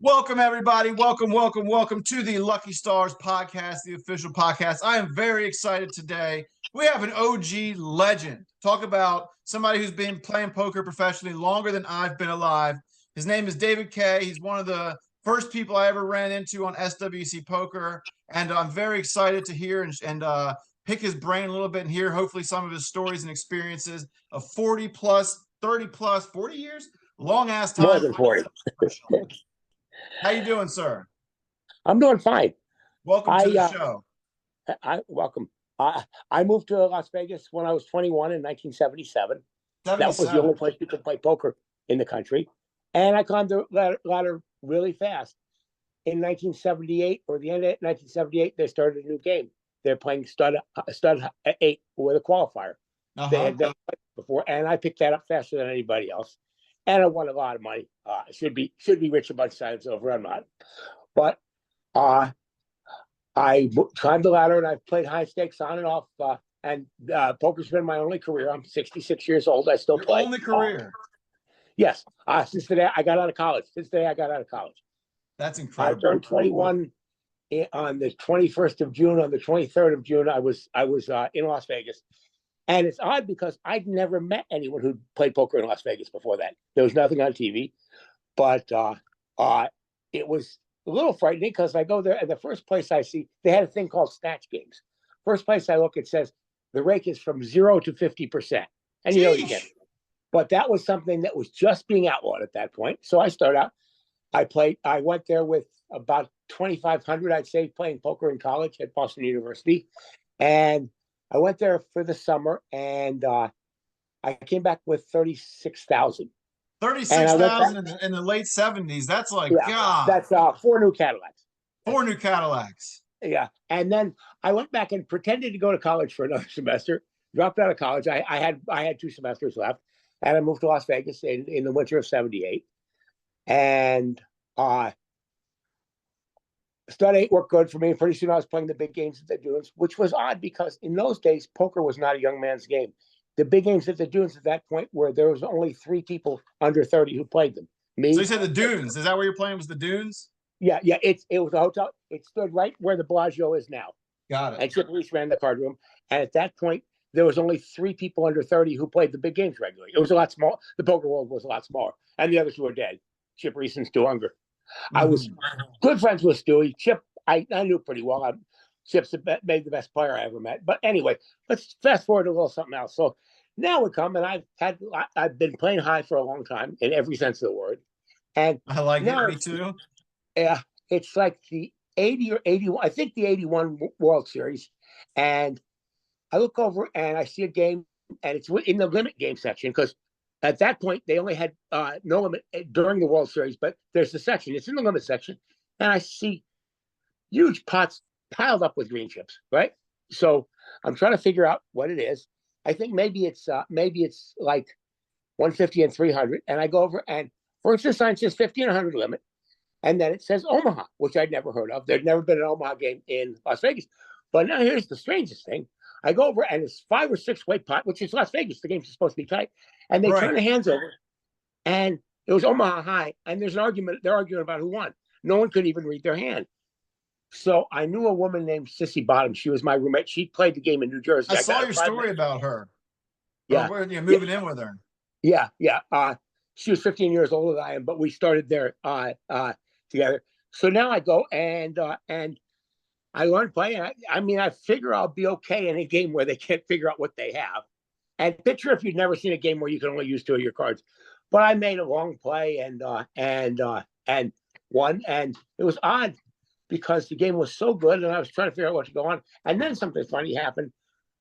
Welcome, everybody. Welcome to the Lucky Stars podcast, the official podcast. I am very excited today. We have an OG legend. Talk about somebody who's been playing poker professionally longer than I've been alive. His name is David Kay. He's one of the first people I ever ran into on SWC Poker. And I'm very excited to hear and pick his brain a little bit and hear hopefully some of his stories and experiences of 40 plus, 30 plus, 40 years, long ass time. More than 40. How you doing, sir? I'm doing fine. Welcome to the show. Welcome. I moved to Las Vegas when I was 21 in 1977. That was the only place you could play poker in the country. And I climbed the ladder really fast. In 1978, or the end of 1978, they started a new game. They're playing stud 8 with a qualifier. They had done it before, and I picked that up faster than anybody else. And I won a lot of money. Should be rich a bunch of times over. I'm not. But I climbed the ladder and I've played high stakes on and off. And poker's been my only career. I'm 66 years old. I still play. Only career? Yes. Since the day I got out of college. That's incredible. I turned 21 on the 21st of June. On the 23rd of June, I was in Las Vegas. And it's odd because I'd never met anyone who played poker in Las Vegas before that. There was nothing on TV, but it was a little frightening because I go there and the first place I see, they had a thing called snatch games. First place I look, it says the rake is from 0 to 50%. And you know you get it. But that was something that was just being outlawed at that point. So I started out, I went there with about 2,500, I'd say, playing poker in college at Boston University. And I went there for the summer, and I came back with 36,000. 36,000 in the late 70s. That's like, God. That's 4 new Cadillacs. 4 new Cadillacs. Yeah. And then I went back and pretended to go to college for another semester, dropped out of college. I had 2 semesters left, and I moved to Las Vegas in the winter of 78. And stud 8 worked good for me. Pretty soon I was playing the big games at the Dunes, which was odd because in those days, poker was not a young man's game. The big games at the Dunes at that point were there was only 3 people under 30 who played them. Me. So you said the Dunes. Is that where you're playing, was the Dunes? Yeah. It was a hotel. It stood right where the Bellagio is now. Got it. And Chip Reese ran the card room. And at that point, there was only 3 people under 30 who played the big games regularly. It was a lot small. The poker world was a lot smaller. And the other 2 are dead. Chip Reese and Stu Unger. I was good friends with Stewie. Chip, I knew pretty well. Chip's made the best player I ever met. But anyway, let's fast forward a little something else. So now we come, and I've been playing high for a long time in every sense of the word. And I like it. Me too. Yeah, it's like the 80 or 81. I think the 81 World Series. And I look over and I see a game, and it's in the limit game section because at that point, they only had no limit during the World Series, but there's a section. It's in the limit section, and I see huge pots piled up with green chips, right? So I'm trying to figure out what it is. I think maybe it's like 150 and 300, and I go over, and first the sign says 50 and 100 limit, and then it says Omaha, which I'd never heard of. There'd never been an Omaha game in Las Vegas. But now here's the strangest thing. I go over, and it's 5 or 6 weight pot, which is Las Vegas. The game's supposed to be tight. And they turn the hands over, and it was Omaha High. And there's an argument. They're arguing about who won. No one could even read their hand. So I knew a woman named Sissy Bottom. She was my roommate. She played the game in New Jersey. I saw your story about her. Yeah. You're moving in with her. Yeah. She was 15 years older than I am, but we started there together. So now I go and I learned playing. I figure I'll be okay in a game where they can't figure out what they have. And picture if you've never seen a game where you can only use 2 of your cards. But I made a long play and won. And it was odd because the game was so good, and I was trying to figure out what to go on. And then something funny happened.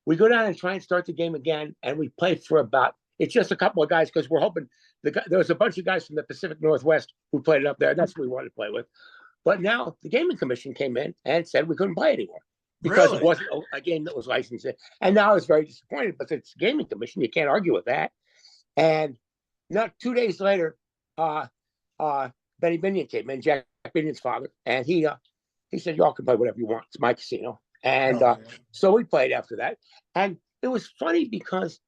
We go down and try and start the game again, and we play for it's just a couple of guys because we're hoping there was a bunch of guys from the Pacific Northwest who played it up there. That's what we wanted to play with. But now the Gaming Commission came in and said we couldn't play anymore because it wasn't a game that was licensed. And now I was very disappointed, but it's the Gaming Commission. You can't argue with that. And not 2 days later, Benny Binion came in, Jack Binion's father, and he said, y'all can play whatever you want. It's my casino. And so we played after that. And it was funny because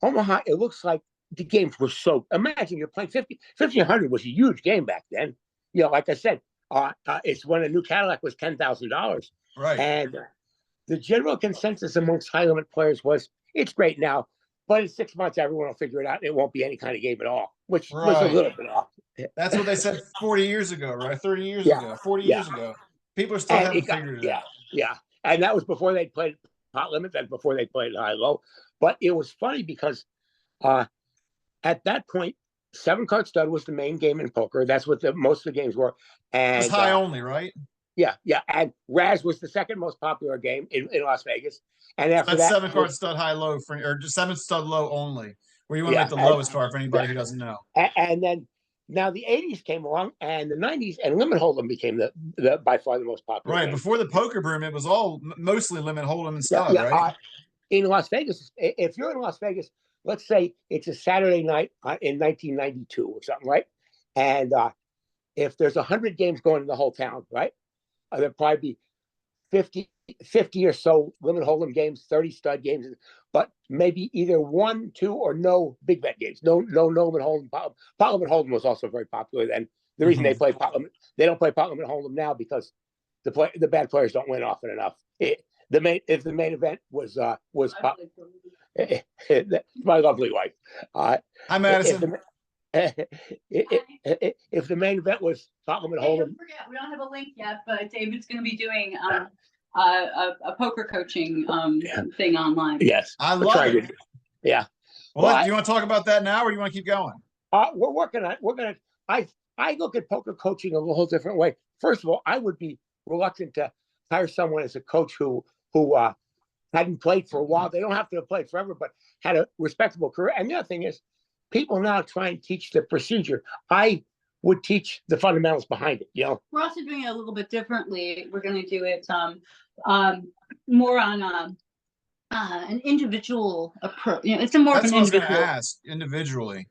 Omaha, it looks like the games were so, imagine you're playing 50, 100 was a huge game back then. like I said, it's when a new Cadillac was $10,000. Right. And the general consensus amongst high limit players was it's great now, but in 6 months, everyone will figure it out. It won't be any kind of game at all, which was a little bit off. That's what they said 40 years ago, right? 30 years Yeah. ago, 40 Yeah. years ago. People still And haven't figured it out. Yeah. And that was before they played pot limit, and before they played high low. But it was funny because at that point, 7-card stud was the main game in poker. That's what most of the games were. And it was high only, right? Yeah. And Raz was the second most popular game in Las Vegas. And after that's that, 7-card stud high low or just 7 stud low only, where you want to make the lowest card for anybody who doesn't know. And then now the 80s came along, and the 90s, and limit hold'em became the by far the most popular. Right. game. Before the poker boom, it was all mostly limit hold'em and stud, right? In Las Vegas, if you're in Las Vegas, let's say it's a Saturday night in 1992 or something, right? And if there's 100 games going in the whole town, right? There'll probably be 50 or so limit hold'em games, 30 stud games, but maybe either 1, 2, or no big bet games. No limit hold'em. Pot limit hold'em was also very popular then. The reason they play pot limit, they don't play pot limit hold'em now because the bad players don't win often enough. If the main event was pot, my lovely wife. Hi, Madison. If the main event was pot limit hold'em, don't forget, we don't have a link yet, but David's going to be doing a poker coaching thing online. Yes, I love it. Yeah. Well, do you want to talk about that now, or do you want to keep going? We're working on it. We're gonna. I look at poker coaching a whole different way. First of all, I would be reluctant to hire someone as a coach who hadn't played for a while. They don't have to have played forever, but had a respectable career. And the other thing is, people now try and teach the procedure. I would teach the fundamentals behind it. We're also doing it a little bit differently. We're going to do it more on an individual approach. It's more That's of an what I was going individual. to ask individually.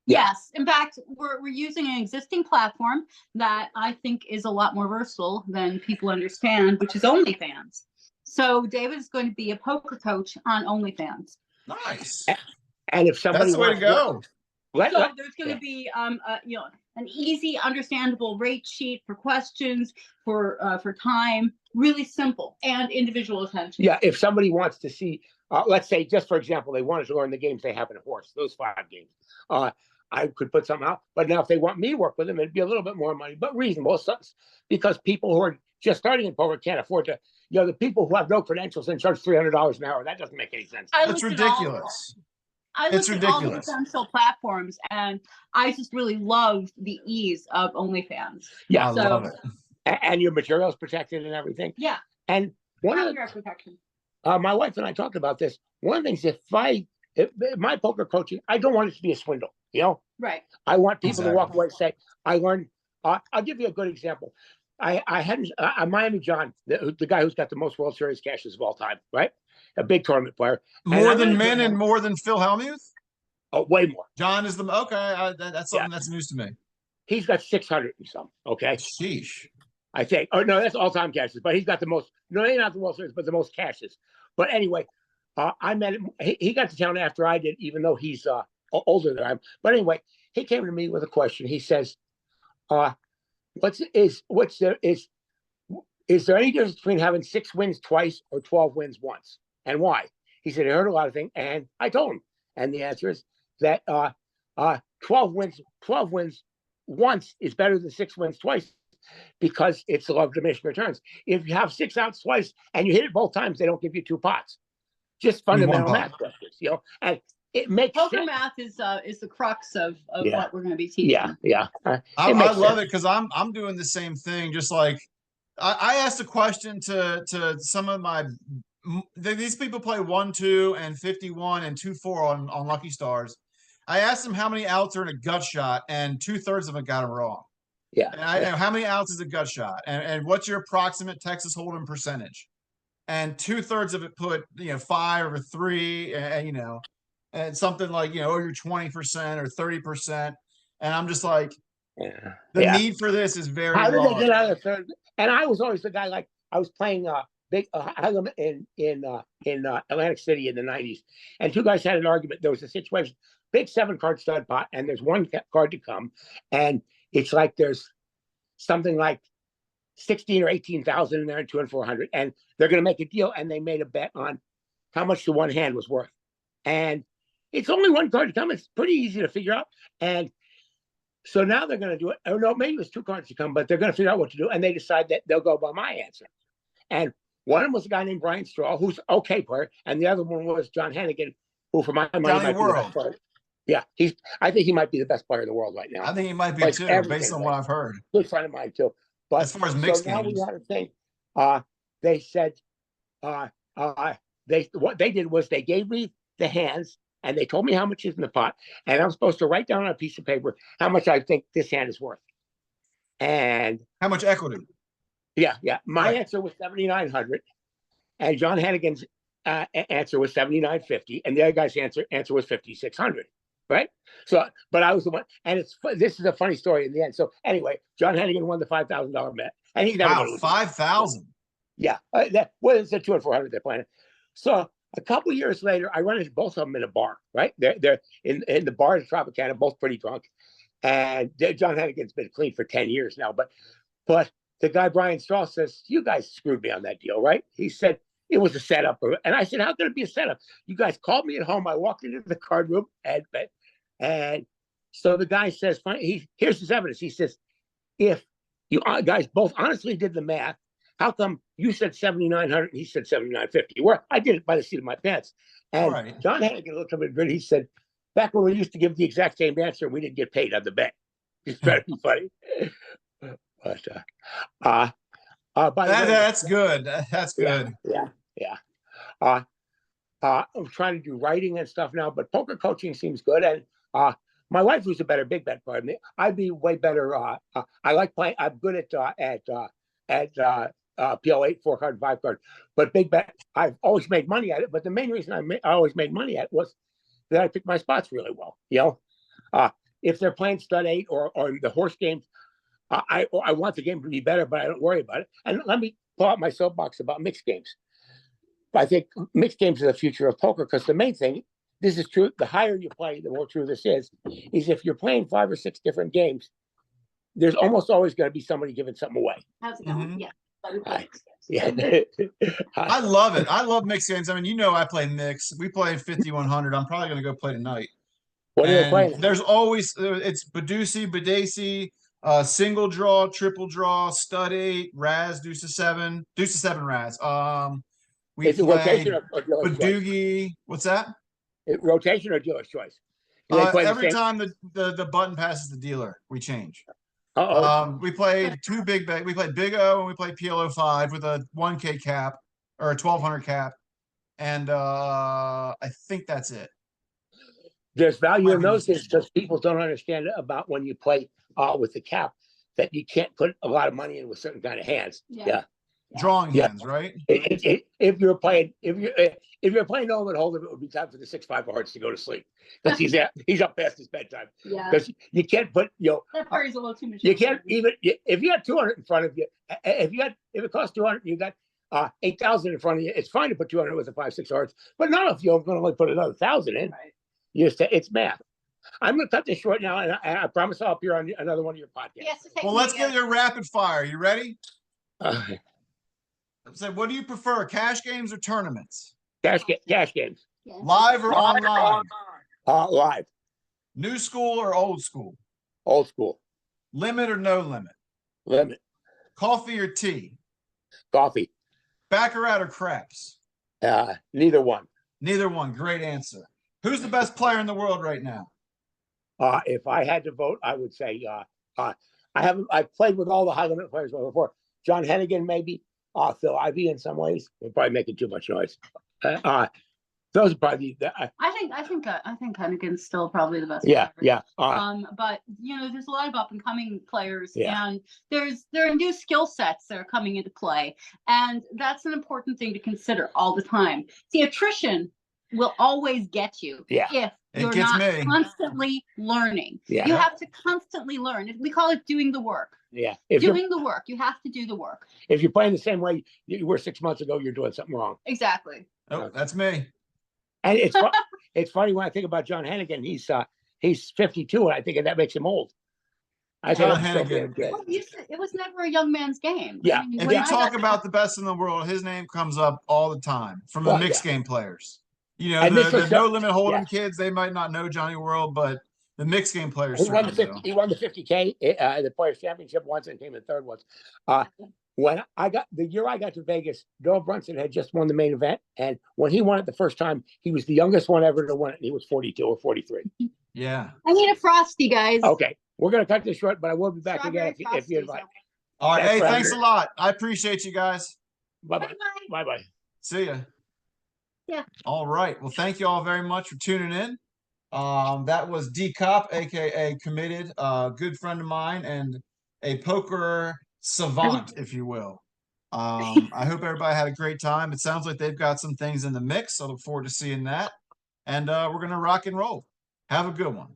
Yes. In fact, we're using an existing platform that I think is a lot more versatile than people understand, which is OnlyFans. So David is going to be a poker coach on OnlyFans. Nice. And if somebody that's the way to go. So there's going to be an easy, understandable rate sheet for questions, for time, really simple, and individual attention. Yeah, if somebody wants to see, let's say, just for example, they wanted to learn the games they have in a horse, those 5 games. I could put something out, but now if they want me to work with them, it'd be a little bit more money, but reasonable, because people who are just starting in poker can't afford to. The people who have no credentials and charge $300 an hour, that doesn't make any sense. It's ridiculous. I looked at all the potential platforms, and I just really love the ease of OnlyFans. Yeah, I love it. And your material is protected and everything. Yeah. And one of the protection. My wife and I talked about this. One of the things, if my poker coaching, I don't want it to be a swindle. Right. I want people to walk away and say, I learned. I'll give you a good example. I had Miami John, the guy who's got the most World Series cashes of all time, right? A big tournament player. More than Min and more than Phil Hellmuth? Oh, way more. John is that's something that's news to me. He's got 600 and some. Okay. Sheesh. I think. Oh no, that's all-time cashes. But he's got the most. No, maybe not the World Series, but the most cashes. But anyway, I met him. He got to town after I did, even though he's older than I am. But anyway, he came to me with a question. He says, is there any difference between having 6 wins twice or 12 wins once, and why? He said he heard a lot of things, and I told him, and the answer is that 12 wins once is better than 6 wins twice, because it's the law of diminishing returns. If you have 6 outs twice and you hit it both times, they don't give you 2 pots. Just fundamental math questions, and it makes poker sense. math is the crux of what we're going to be teaching. Yeah. I love it because I'm doing the same thing. Just like I asked a question to some of these people play 1, 2, and 51 and 2, 4 on Lucky Stars. I asked them how many outs are in a gut shot, and 2/3 of them got it wrong. Yeah. And how many outs is a gut shot, and what's your approximate Texas Hold'em percentage? And 2/3 of it put 5 or 3, and something like you're 20% or 30%, and I'm just like, the need for this is very How did large. they get out of the third? And I was always the guy, like I was playing big high limit in Atlantic City in the 90s, and 2 guys had an argument. There was a situation, big 7-card stud pot, and there's 1 card to come, and it's like there's something like 16 or 18,000 in there and 2 and 400, and they're going to make a deal. And they made a bet on how much the one hand was worth. And it's only one card to come. It's pretty easy to figure out. And so now they're going to do it. Oh, no, maybe it was 2 cards to come, but they're going to figure out what to do. And they decide that they'll go by my answer. And one of them was a guy named Brian Straw, who's an okay player. And the other one was John Hennigan, who for my money might be the best player. Yeah, I think he might be the best player in the world right now. I think he might be too, based on what I've heard. Good friend of mine too. But as far as mixed now games, we had a thing. They said, what they did was they gave me the hands and they told me how much is in the pot, and I'm supposed to write down on a piece of paper how much I think this hand is worth, and how much equity. Yeah. My answer was 7,900, and John Hennigan's answer was 7,950, and the other guy's answer was 5,600. Right. So, but I was the one, and this is a funny story in the end. So anyway, John Hennigan won the $5,000 bet, and he's never wow, 5,000. Yeah, it's a 2 and 400 they're playing. So a couple of years later, I run into both of them in a bar. Right, they're in the bar in Tropicana, both pretty drunk, and John Hennigan's been clean for 10 years now. But the guy Brian Straw says, "You guys screwed me on that deal, right?" He said. It was a setup. And I said, how could it be a setup? You guys called me at home. I walked into the card room and so the guy says, fine, here's his evidence. He says, if you guys both honestly did the math, how come you said 7,900 and he said 7,950? Well, I did it by the seat of my pants. And John Hennigan looked at me and he said, back when we used to give the exact same answer, we didn't get paid on the bet. It's trying to be funny. But that's good. That's good. Yeah. I'm trying to do writing and stuff now, but poker coaching seems good. And my wife was a better big bet player than me. I'd be way better. I like playing. I'm good at PL8, 4-card, 5-card. But big bet, I've always made money at it. But the main reason I always made money at it was that I picked my spots really well. You know, if they're playing stud 8 or the horse games, I want the game to be better, but I don't worry about it. And let me pull out my soapbox about mixed games. I think mixed games are the future of poker because the main thing, this is true, the higher you play, the more true this is if you're playing 5 or 6 different games, there's almost always going to be somebody giving something away. How's it going? Yeah. I love it. I love mixed games. I mean, I play mixed. We play 5,100. I'm probably going to go play tonight. What are you playing? There's always, it's Badusi, Badesi, single draw, triple draw, stud 8, Raz, deuce to 7 Raz. We is it rotation or dealer's Badoogie. What's that? Rotation or dealer's choice? Every time the button passes the dealer, we change. We played 2 big bet. We played Big O and we played PLO5 with a 1K cap or a 1,200 cap, and I think that's it. There's value in those things because people don't understand about when you play with the cap that you can't put a lot of money in with certain kind of hands. Yeah. Drawing hands, right? If you're playing Nolan Hold'em, it would be time for the 6-5 of hearts to go to sleep because he's up past his bedtime. Yeah, because you can't put that carries a little too much. You can't even if you have 200 in front of you. If it costs 200, you got 8,000 in front of you. It's fine to put 200 with the 5-6 hearts, but not if you're going to only put another 1,000 in. Right. It's math. I'm going to cut this short now, and I promise I'll appear on another one of your podcasts. Yes, well, let's get your rapid fire. You ready? So what do you prefer, cash games or tournaments? Cash games. Yeah. Live or online? Live. New school or old school? Old school. Limit or no limit? Limit. Coffee or tea? Coffee. Baccarat or craps? Neither one. Neither one. Great answer. Who's the best player in the world right now? If I had to vote, I would say I've played with all the high limit players before. John Hennigan, maybe. Phil Ivey in some ways. They're probably making too much noise. Those are probably I think Hennigan's still probably the best. Yeah, player. yeah. But there's a lot of up and coming players, and there are new skill sets that are coming into play, and that's an important thing to consider all the time. See, attrition will always get you if you're not constantly learning. Yeah. You have to constantly learn. We call it doing the work. Yeah. Doing the work. You have to do the work. If you're playing the same way you were 6 months ago, you're doing something wrong. Exactly. Oh, that's me. And it's funny when I think about John Hennigan. He's 52, and I think that makes him old. I John thought it was so Hennigan. damn good. Well, it was never a young man's game. Yeah. I mean, If when you I talk got- about the best in the world, his name comes up all the time from the Well, mixed yeah. game players. You know, And this the was no so- limit hold'em yeah. kids, they might not know Johnny World, but the mixed game players He won the certainly 50. do. He won the 50K, the Players Championship once, and came in third once. When I got the year I got to Vegas, Doyle Brunson had just won the main event, and when he won it the first time, he was the youngest one ever to win it. And he was 42 or 43. Yeah. I need a Frosty, guys. Okay, we're gonna cut this short, but I will be back Strawberry again if you Frosties. invite. All right. Thanks Hey, for having thanks a me. lot. I appreciate you guys. Bye bye. Bye-bye. Bye bye. See ya. Yeah. All right. Well, thank you all very much for tuning in. That was D Cop, aka Committed, good friend of mine and a poker savant, if you will. I hope everybody had a great time. It sounds like they've got some things in the mix. I look forward to seeing that. And we're gonna rock and roll. Have a good one.